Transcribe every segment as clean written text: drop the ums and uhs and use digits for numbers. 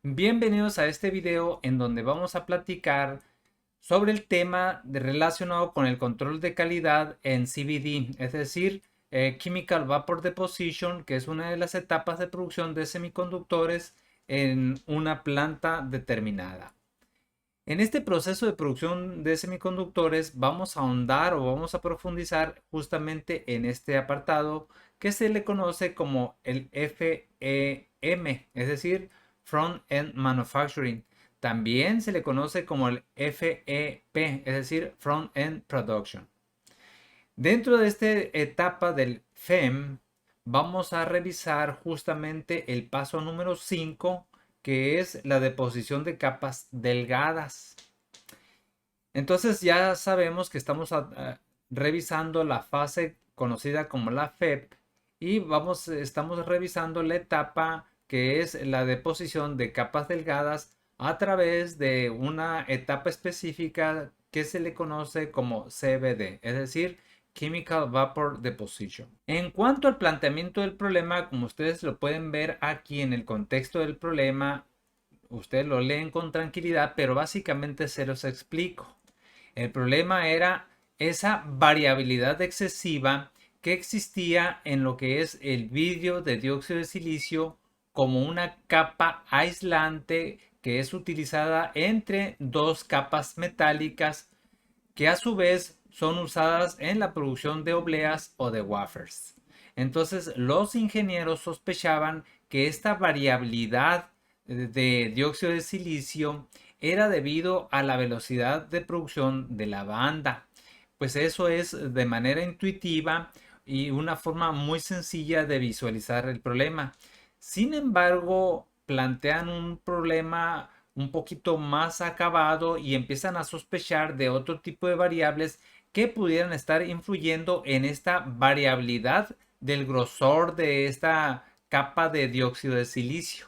Bienvenidos a este video en donde vamos a platicar sobre el tema relacionado con el control de calidad en CVD, es decir, Chemical Vapor Deposition, que es una de las etapas de producción de semiconductores en una planta determinada. En este proceso de producción de semiconductores vamos a ahondar o vamos a profundizar justamente en este apartado que se le conoce como el FEM, es decir, Front End Manufacturing. También se le conoce como el FEP, es decir, Front End Production. Dentro de esta etapa del FEM, vamos a revisar justamente el paso número 5, que es la deposición de capas delgadas. Entonces ya sabemos que estamos revisando la fase conocida como la FEP y estamos revisando la etapa que es la deposición de capas delgadas a través de una etapa específica que se le conoce como CVD, es decir, Chemical Vapor Deposition. En cuanto al planteamiento del problema, como ustedes lo pueden ver aquí en el contexto del problema, ustedes lo leen con tranquilidad, pero básicamente se los explico. El problema era esa variabilidad excesiva que existía en lo que es el vidrio de dióxido de silicio como una capa aislante que es utilizada entre dos capas metálicas que a su vez son usadas en la producción de obleas o de wafers. Entonces los ingenieros sospechaban que esta variabilidad de dióxido de silicio era debido a la velocidad de producción de la banda. Pues eso es de manera intuitiva y una forma muy sencilla de visualizar el problema. Sin embargo, plantean un problema un poquito más acabado y empiezan a sospechar de otro tipo de variables que pudieran estar influyendo en esta variabilidad del grosor de esta capa de dióxido de silicio.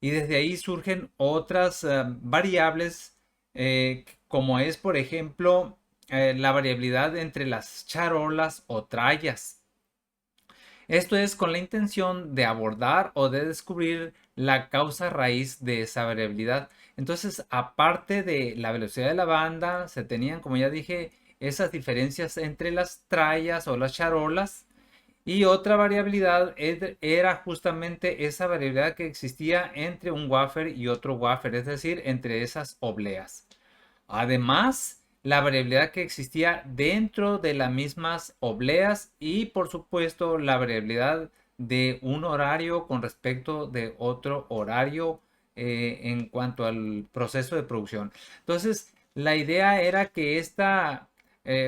Y desde ahí surgen otras variables, como es, por ejemplo, la variabilidad entre las charolas o trallas. Esto es con la intención de abordar o de descubrir la causa raíz de esa variabilidad. Entonces, aparte de la velocidad de la banda, se tenían, como ya dije, esas diferencias entre las trallas o las charolas. Y otra variabilidad era justamente esa variabilidad que existía entre un wafer y otro wafer, es decir, entre esas obleas. Además, la variabilidad que existía dentro de las mismas obleas y por supuesto la variabilidad de un horario con respecto de otro horario en cuanto al proceso de producción. Entonces, la idea era que esta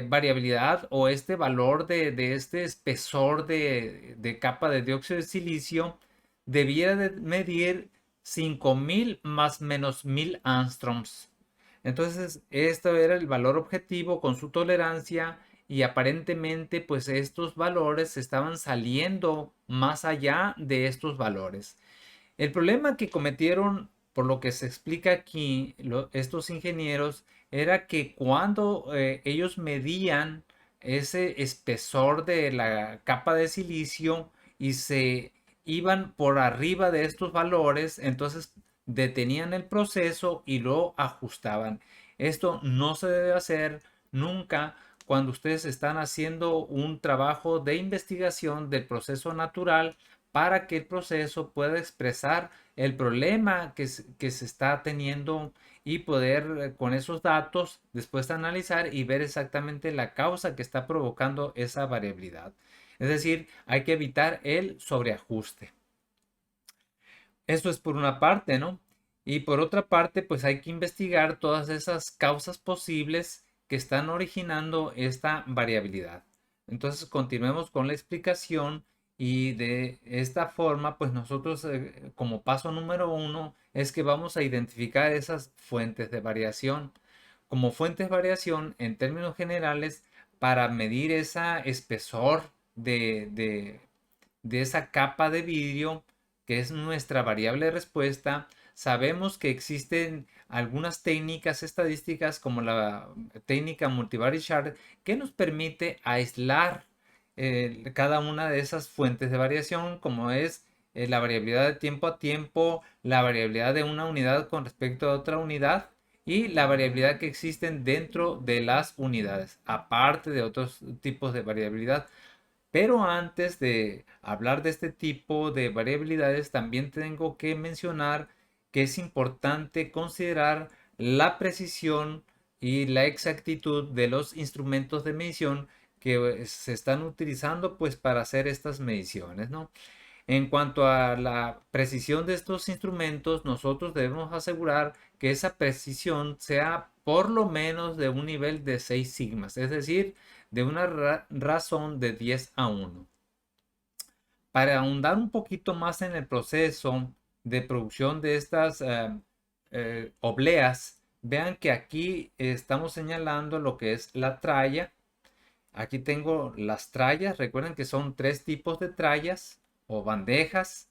variabilidad o este valor de este espesor de capa de dióxido de silicio debiera de medir 5000 más menos 1000 angstroms. Entonces, esto era el valor objetivo con su tolerancia y aparentemente pues estos valores estaban saliendo más allá de estos valores. El problema que cometieron, por lo que se explica aquí, estos ingenieros, era que cuando ellos medían ese espesor de la capa de silicio y se iban por arriba de estos valores, entonces detenían el proceso y lo ajustaban. Esto no se debe hacer nunca cuando ustedes están haciendo un trabajo de investigación del proceso natural para que el proceso pueda expresar el problema que se está teniendo y poder con esos datos después analizar y ver exactamente la causa que está provocando esa variabilidad. Es decir, hay que evitar el sobreajuste. Esto es por una parte, ¿no? Y por otra parte, pues hay que investigar todas esas causas posibles que están originando esta variabilidad. Entonces, continuemos con la explicación y de esta forma, pues nosotros como paso número uno es que vamos a identificar esas fuentes de variación. Como fuentes de variación, en términos generales, para medir esa espesor de esa capa de vidrio que es nuestra variable de respuesta, sabemos que existen algunas técnicas estadísticas como la técnica multivariate chart que nos permite aislar cada una de esas fuentes de variación como es la variabilidad de tiempo a tiempo, la variabilidad de una unidad con respecto a otra unidad y la variabilidad que existen dentro de las unidades, aparte de otros tipos de variabilidad. Pero antes de hablar de este tipo de variabilidades, también tengo que mencionar que es importante considerar la precisión y la exactitud de los instrumentos de medición que se están utilizando pues para hacer estas mediciones, ¿no? En cuanto a la precisión de estos instrumentos, nosotros debemos asegurar que esa precisión sea por lo menos de un nivel de 6 sigmas, es decir, de una razón de 10 a 1. Para ahondar un poquito más en el proceso de producción de estas obleas, vean que aquí estamos señalando lo que es la tralla. Aquí tengo las trallas. Recuerden que son tres tipos de trallas o bandejas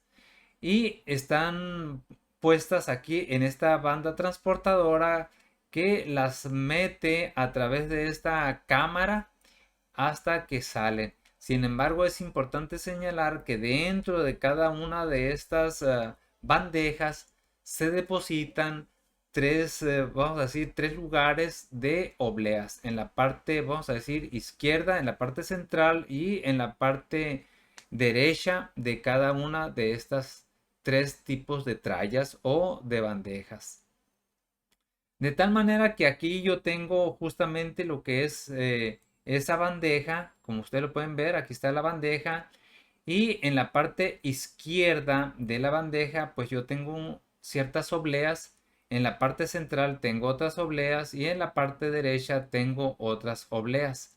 y están puestas aquí en esta banda transportadora que las mete a través de esta cámara hasta que salen. Sin embargo, es importante señalar que dentro de cada una de estas bandejas se depositan tres, vamos a decir, tres lugares de obleas. En la parte, vamos a decir, izquierda, en la parte central y en la parte derecha de cada una de estas tres tipos de trallas o de bandejas. De tal manera que aquí yo tengo justamente lo que es esa bandeja, como ustedes lo pueden ver, aquí está la bandeja y en la parte izquierda de la bandeja pues yo tengo ciertas obleas, en la parte central tengo otras obleas y en la parte derecha tengo otras obleas.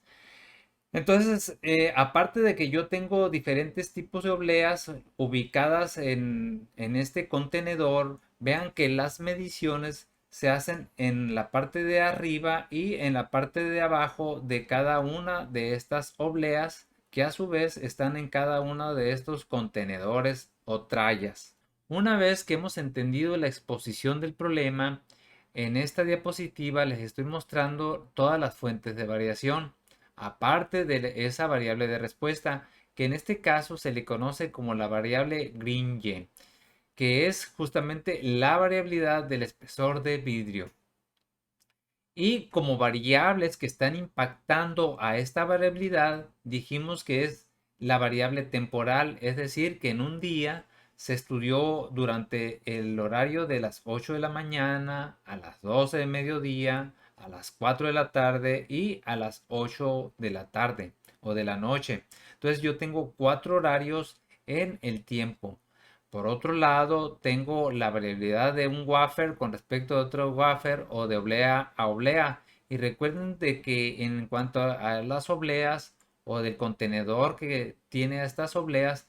Entonces, aparte de que yo tengo diferentes tipos de obleas ubicadas en este contenedor, vean que las mediciones se hacen en la parte de arriba y en la parte de abajo de cada una de estas obleas, que a su vez están en cada uno de estos contenedores o trallas. Una vez que hemos entendido la exposición del problema, en esta diapositiva les estoy mostrando todas las fuentes de variación aparte de esa variable de respuesta, que en este caso se le conoce como la variable Green-Y, que es justamente la variabilidad del espesor de vidrio. Y como variables que están impactando a esta variabilidad, dijimos que es la variable temporal, es decir, que en un día se estudió durante el horario de las 8 de la mañana, a las 12 de mediodía, a las 4 de la tarde y a las 8 de la tarde o de la noche. Entonces yo tengo cuatro horarios en el tiempo. Por otro lado, tengo la variabilidad de un wafer con respecto a otro wafer o de oblea a oblea. Y recuerden de que en cuanto a las obleas o del contenedor que tiene estas obleas,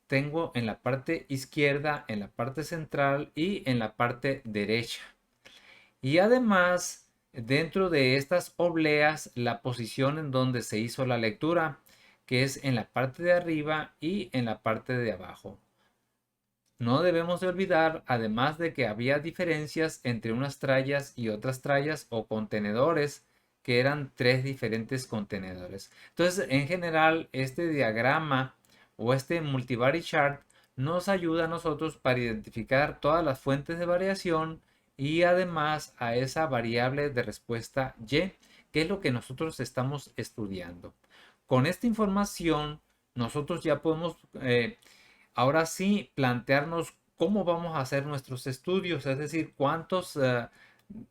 tengo en la parte izquierda, en la parte central y en la parte derecha. Y además, dentro de estas obleas, la posición en donde se hizo la lectura, que es en la parte de arriba y en la parte de abajo. No debemos de olvidar, además de que había diferencias entre unas trallas y otras trallas o contenedores, que eran tres diferentes contenedores. Entonces, en general, este diagrama o este multivary chart nos ayuda a nosotros para identificar todas las fuentes de variación y además a esa variable de respuesta Y, que es lo que nosotros estamos estudiando. Con esta información, nosotros ya podemos ahora sí plantearnos cómo vamos a hacer nuestros estudios, es decir, cuántas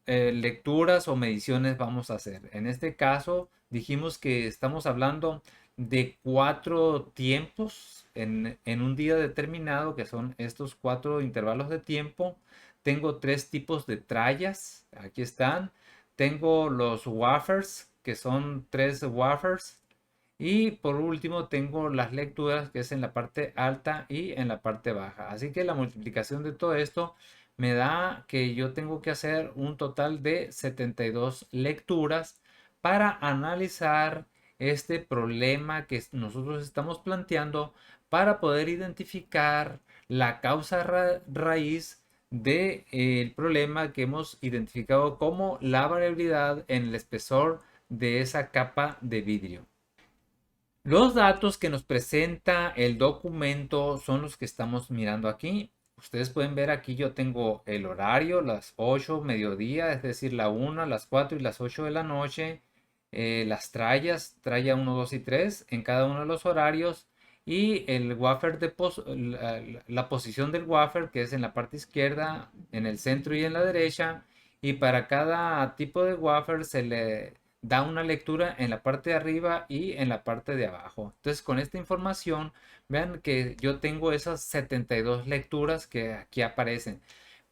lecturas o mediciones vamos a hacer. En este caso, dijimos que estamos hablando de cuatro tiempos en un día determinado, que son estos cuatro intervalos de tiempo. Tengo tres tipos de trallas, aquí están. Tengo los wafers, que son tres wafers. Y por último tengo las lecturas que es en la parte alta y en la parte baja. Así que la multiplicación de todo esto me da que yo tengo que hacer un total de 72 lecturas para analizar este problema que nosotros estamos planteando para poder identificar la causa raíz del problema que hemos identificado como la variabilidad en el espesor de esa capa de vidrio. Los datos que nos presenta el documento son los que estamos mirando aquí. Ustedes pueden ver aquí yo tengo el horario, las 8 mediodía, es decir, la 1, las 4 y las 8 de la noche. Las trallas, tralla 1, 2 y 3 en cada uno de los horarios. Y el wafer de la posición del wafer, que es en la parte izquierda, en el centro y en la derecha. Y para cada tipo de wafer se le da una lectura en la parte de arriba y en la parte de abajo. Entonces, con esta información, vean que yo tengo esas 72 lecturas que aquí aparecen.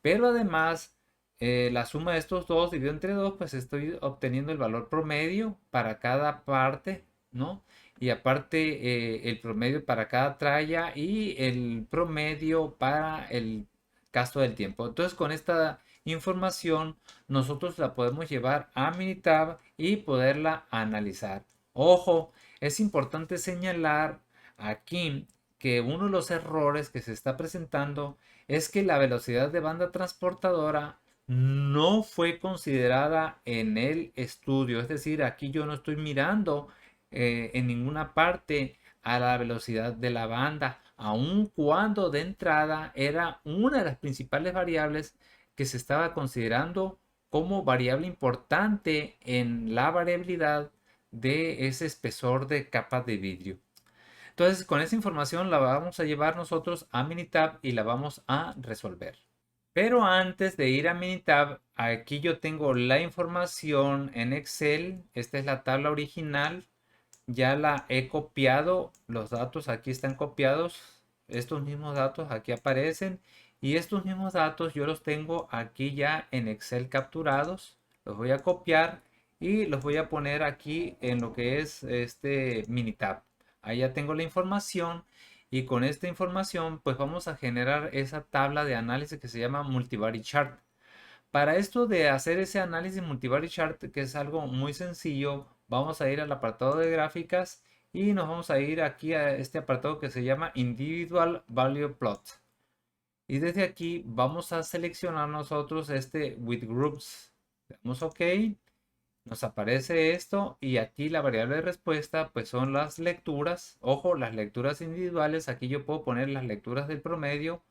Pero además, la suma de estos dos dividido entre 2, pues estoy obteniendo el valor promedio para cada parte, ¿no? Y aparte, el promedio para cada tralla y el promedio para el caso del tiempo. Entonces, con esta información, nosotros la podemos llevar a Minitab y poderla analizar. Ojo, es importante señalar aquí que uno de los errores que se está presentando es que la velocidad de banda transportadora no fue considerada en el estudio. Es decir, aquí yo no estoy mirando en ninguna parte a la velocidad de la banda, aun cuando de entrada era una de las principales variables que se estaba considerando como variable importante en la variabilidad de ese espesor de capas de vidrio. Entonces, con esa información la vamos a llevar nosotros a Minitab y la vamos a resolver. Pero antes de ir a Minitab, aquí yo tengo la información en Excel. Esta es la tabla original. Ya la he copiado. Los datos aquí están copiados. Estos mismos datos aquí aparecen. Y estos mismos datos yo los tengo aquí ya en Excel capturados. Los voy a copiar y los voy a poner aquí en lo que es este Minitab. Ahí ya tengo la información y con esta información pues vamos a generar esa tabla de análisis que se llama Multivary Chart. Para esto de hacer ese análisis Multivary Chart, que es algo muy sencillo, vamos a ir al apartado de gráficas y nos vamos a ir aquí a este apartado que se llama Individual Value Plot. Y desde aquí vamos a seleccionar nosotros este with groups. Le damos OK. Nos aparece esto y aquí la variable de respuesta pues son las lecturas. Ojo, las lecturas individuales. Aquí yo puedo poner las lecturas del promedio.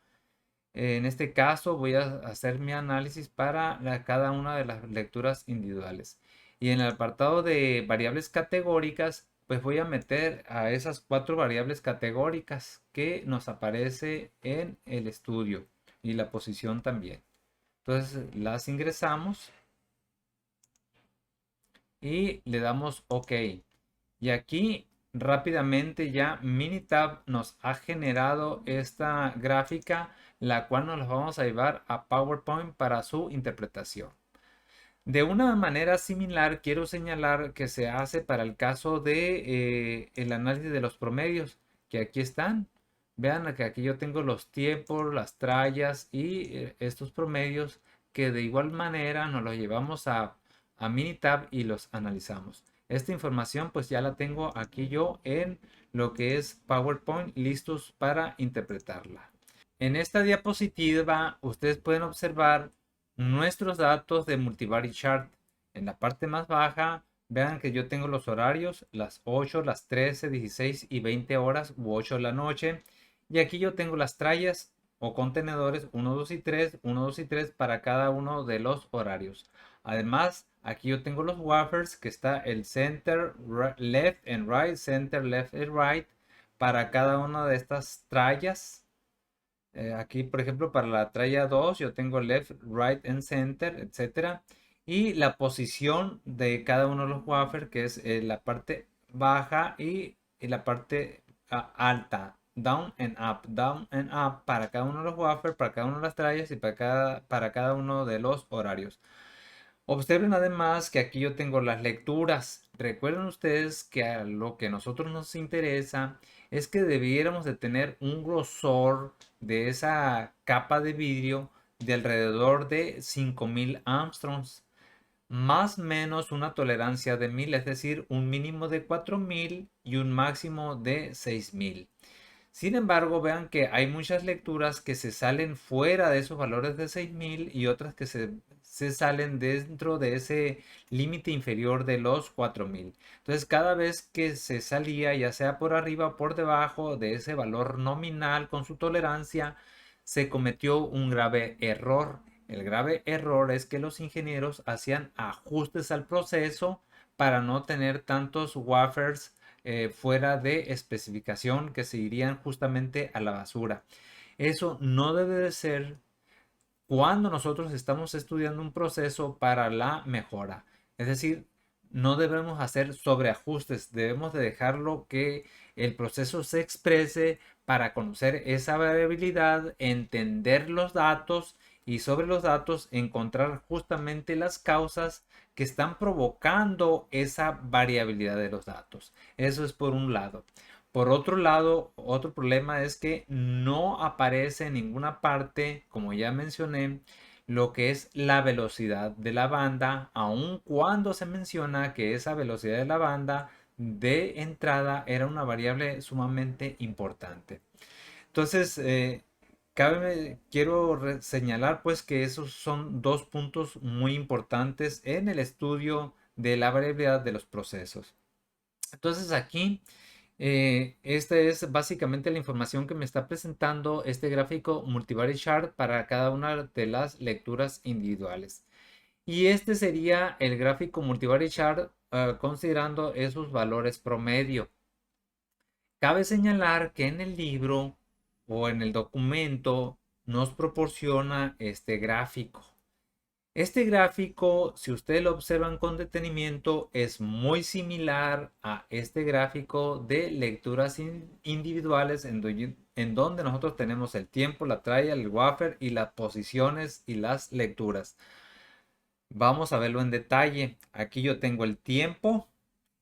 En este caso voy a hacer mi análisis para cada una de las lecturas individuales. Y en el apartado de variables categóricas pues voy a meter a esas 4 variables categóricas que nos aparece en el estudio y la posición también. Entonces las ingresamos y le damos OK. Y aquí rápidamente ya Minitab nos ha generado esta gráfica, la cual nos la vamos a llevar a PowerPoint para su interpretación. De una manera similar, quiero señalar que se hace para el caso de el análisis de los promedios, que aquí están. Vean que aquí yo tengo los tiempos, las trallas y estos promedios que de igual manera nos los llevamos a Minitab y los analizamos. Esta información pues ya la tengo aquí yo en lo que es PowerPoint listos para interpretarla. En esta diapositiva ustedes pueden observar nuestros datos de Multivary Chart. En la parte más baja, vean que yo tengo los horarios, las 8, las 13, 16 y 20 horas u 8 de la noche. Y aquí yo tengo las trallas o contenedores 1, 2 y 3, 1, 2 y 3 para cada uno de los horarios. Además, aquí yo tengo los wafers que está el center, left and right, center, left and right para cada una de estas trallas. Aquí, por ejemplo, para la tralla 2 yo tengo left, right and center, etcétera. Y la posición de cada uno de los wafers, que es la parte baja y la parte alta. Down and up para cada uno de los wafers, para cada una de las trallas y para cada uno de los horarios. Observen además que aquí yo tengo las lecturas. Recuerden ustedes que a lo que a nosotros nos interesa es que debiéramos de tener un grosor de esa capa de vidrio de alrededor de 5000 Armstrongs, más o menos una tolerancia de 1000, es decir, un mínimo de 4000 y un máximo de 6000. Sin embargo, vean que hay muchas lecturas que se salen fuera de esos valores de 6000 y otras que se salen dentro de ese límite inferior de los 4000. Entonces, cada vez que se salía, ya sea por arriba o por debajo de ese valor nominal con su tolerancia, se cometió un grave error. El grave error es que los ingenieros hacían ajustes al proceso para no tener tantos wafers fuera de especificación que se irían justamente a la basura. Eso no debe de ser cuando nosotros estamos estudiando un proceso para la mejora. Es decir, no debemos hacer sobreajustes, debemos de dejarlo que el proceso se exprese para conocer esa variabilidad, entender los datos y sobre los datos encontrar justamente las causas que están provocando esa variabilidad de los datos. Eso es por un lado. Por otro lado, otro problema es que no aparece en ninguna parte, como ya mencioné, lo que es la velocidad de la banda, aun cuando se menciona que esa velocidad de la banda de entrada era una variable sumamente importante. Entonces, quiero señalar pues que esos son dos puntos muy importantes en el estudio de la variabilidad de los procesos. Entonces aquí esta es básicamente la información que me está presentando este gráfico multivariate chart para cada una de las lecturas individuales. Y este sería el gráfico multivariate chart considerando esos valores promedio. Cabe señalar que en el libro o en el documento nos proporciona este gráfico. Este gráfico, si ustedes lo observan con detenimiento, es muy similar a este gráfico de lecturas individuales en donde nosotros tenemos el tiempo, la tralla, el wafer y las posiciones y las lecturas. Vamos a verlo en detalle. Aquí yo tengo el tiempo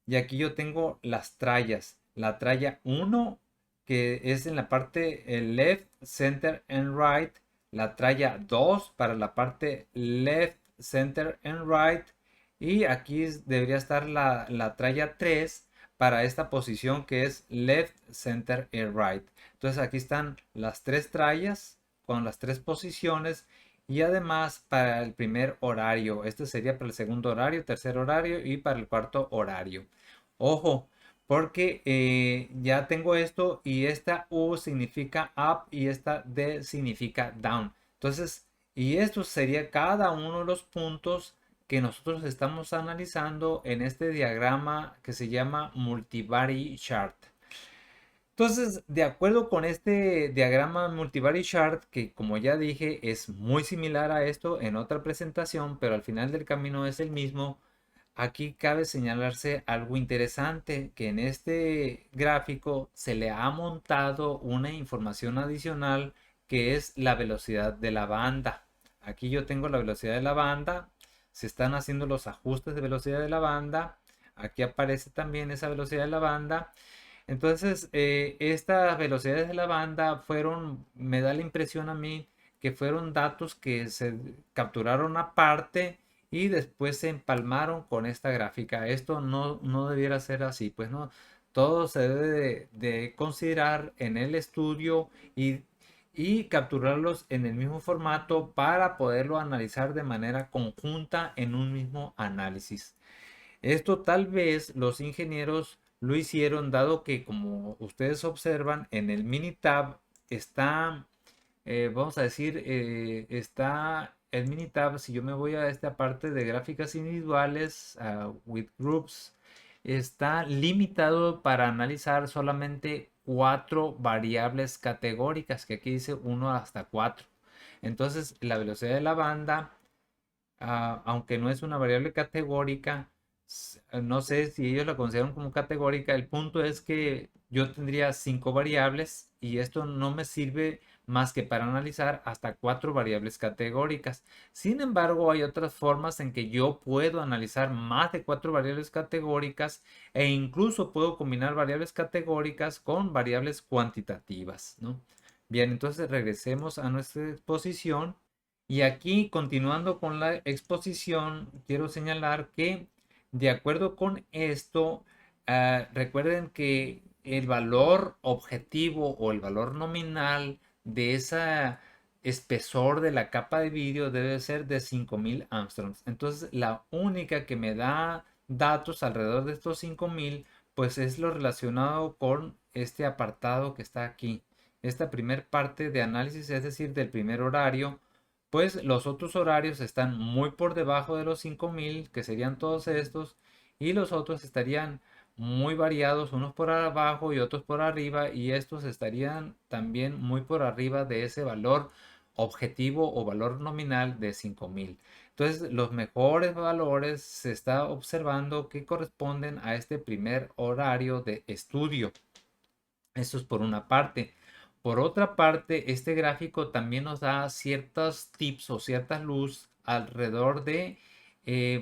y aquí yo tengo las trallas. La tralla 1, que es en la parte left, center and right. La tralla 2 para la parte left, center and right. Y aquí debería estar la tralla 3 para esta posición que es left, center and right. Entonces aquí están las tres trallas con las tres posiciones. Y además para el primer horario, este sería para el segundo horario, tercer horario y para el cuarto horario. Ojo, porque ya tengo esto y esta U significa up y esta D significa down. Entonces, y esto sería cada uno de los puntos que nosotros estamos analizando en este diagrama que se llama Multivariate Chart. Entonces, de acuerdo con este diagrama Multivariate Chart, que como ya dije es muy similar a esto en otra presentación, pero al final del camino es el mismo. Aquí cabe señalarse algo interesante, que en este gráfico se le ha montado una información adicional que es la velocidad de la banda. Aquí yo tengo la velocidad de la banda, se están haciendo los ajustes de velocidad de la banda, aquí aparece también esa velocidad de la banda. Entonces, estas velocidades de la banda fueron, me da la impresión a mí, que fueron datos que se capturaron aparte y después se empalmaron con esta gráfica. Esto no debiera ser así, pues no. Todo se debe de considerar en el estudio y capturarlos en el mismo formato para poderlo analizar de manera conjunta en un mismo análisis. Esto tal vez los ingenieros lo hicieron dado que como ustedes observan en el Minitab está, vamos a decir, está el Minitab, si yo me voy a esta parte de gráficas individuales, with groups, está limitado para analizar solamente cuatro variables categóricas, que aquí dice 1 hasta 4. Entonces la velocidad de la banda, aunque no es una variable categórica, no sé si ellos la consideran como categórica. El punto es que yo tendría cinco variables y esto no me sirve más que para analizar hasta cuatro variables categóricas. Sin embargo, hay otras formas en que yo puedo analizar más de cuatro variables categóricas e incluso puedo combinar variables categóricas con variables cuantitativas, ¿no? Bien, entonces regresemos a nuestra exposición. Y aquí, continuando con la exposición, quiero señalar que de acuerdo con esto, recuerden que el valor objetivo o el valor nominal de ese espesor de la capa de vidrio debe ser de 5000 angstroms. Entonces, la única que me da datos alrededor de estos 5000, pues es lo relacionado con este apartado que está aquí. Esta primer parte de análisis, es decir, del primer horario, pues los otros horarios están muy por debajo de los 5000, que serían todos estos, y los otros estarían muy variados, unos por abajo y otros por arriba, y estos estarían también muy por arriba de ese valor objetivo o valor nominal de 5000. Entonces, los mejores valores se está observando que corresponden a este primer horario de estudio. Eso es por una parte. Por otra parte, este gráfico también nos da ciertos tips o ciertas luz alrededor de,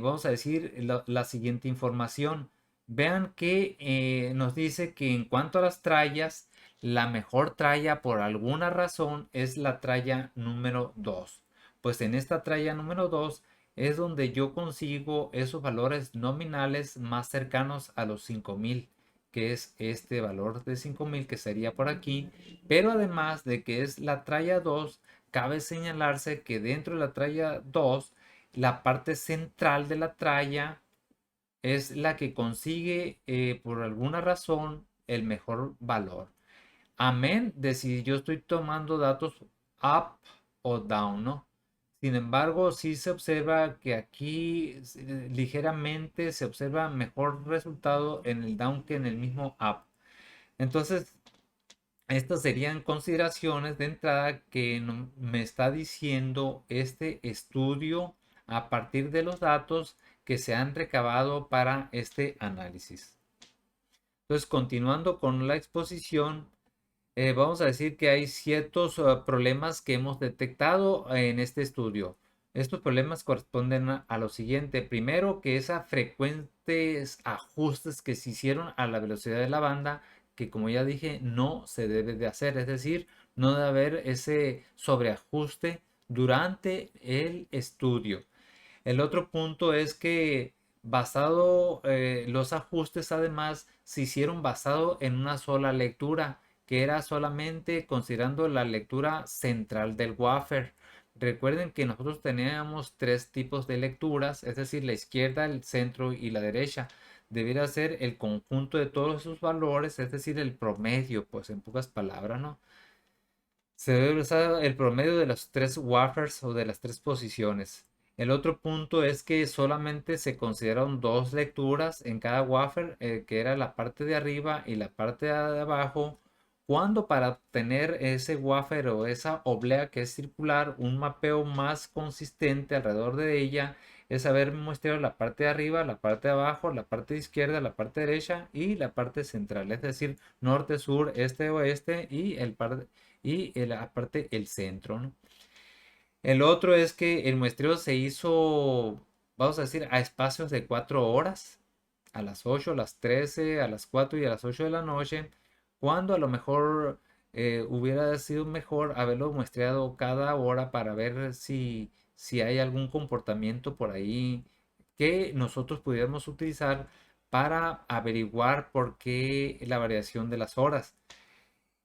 vamos a decir, la siguiente información. Vean que nos dice que en cuanto a las trallas, la mejor tralla por alguna razón es la tralla número 2. Pues en esta tralla número 2 es donde yo consigo esos valores nominales más cercanos a los 5000, que es este valor de 5000 que sería por aquí, pero además de que es la tralla 2, cabe señalarse que dentro de la tralla 2, la parte central de la tralla es la que consigue por alguna razón el mejor valor. Amén de si yo estoy tomando datos up o down, ¿no? Sin embargo, sí se observa que aquí ligeramente se observa mejor resultado en el down que en el mismo up. Entonces, estas serían consideraciones de entrada que me está diciendo este estudio a partir de los datos que se han recabado para este análisis. Entonces, continuando con la exposición, vamos a decir que hay ciertos problemas que hemos detectado en este estudio. Estos problemas corresponden a lo siguiente. Primero, que esas frecuentes ajustes que se hicieron a la velocidad de la banda, que como ya dije, no se debe de hacer. Es decir, no debe haber ese sobreajuste durante el estudio. El otro punto es que los ajustes además se hicieron basado en una sola lectura, que era solamente considerando la lectura central del wafer. Recuerden que nosotros teníamos tres tipos de lecturas, es decir, la izquierda, el centro y la derecha. Debería ser el conjunto de todos esos valores, es decir, el promedio, pues en pocas palabras, ¿no? Se debe usar el promedio de los tres wafers o de las tres posiciones. El otro punto es que solamente se consideraron dos lecturas en cada wafer, que era la parte de arriba y la parte de abajo, cuando para obtener ese wafer o esa oblea que es circular, un mapeo más consistente alrededor de ella es haber muestrado la parte de arriba, la parte de abajo, la parte de izquierda, la parte derecha y la parte central, es decir, norte, sur, este, oeste y aparte el centro, ¿no? El otro es que el muestreo se hizo, vamos a decir, a espacios de 4 horas, a las 8, a las 13, a las 4 y a las 8 de la noche, cuando a lo mejor hubiera sido mejor haberlo muestreado cada hora para ver si hay algún comportamiento por ahí que nosotros pudiéramos utilizar para averiguar por qué la variación de las horas.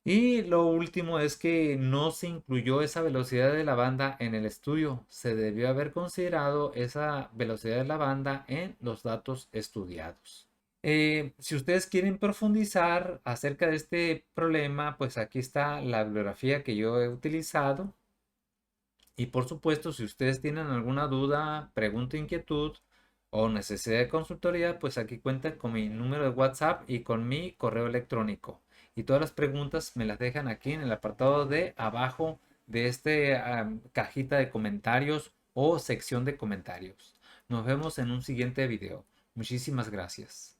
Y lo último es que no se incluyó esa velocidad de la banda en el estudio. Se debió haber considerado esa velocidad de la banda en los datos estudiados. Si ustedes quieren profundizar acerca de este problema, pues aquí está la bibliografía que yo he utilizado. Y por supuesto, si ustedes tienen alguna duda, pregunta, inquietud o necesidad de consultoría, pues aquí cuentan con mi número de WhatsApp y con mi correo electrónico. Y todas las preguntas me las dejan aquí en el apartado de abajo de este cajita de comentarios o sección de comentarios. Nos vemos en un siguiente video. Muchísimas gracias.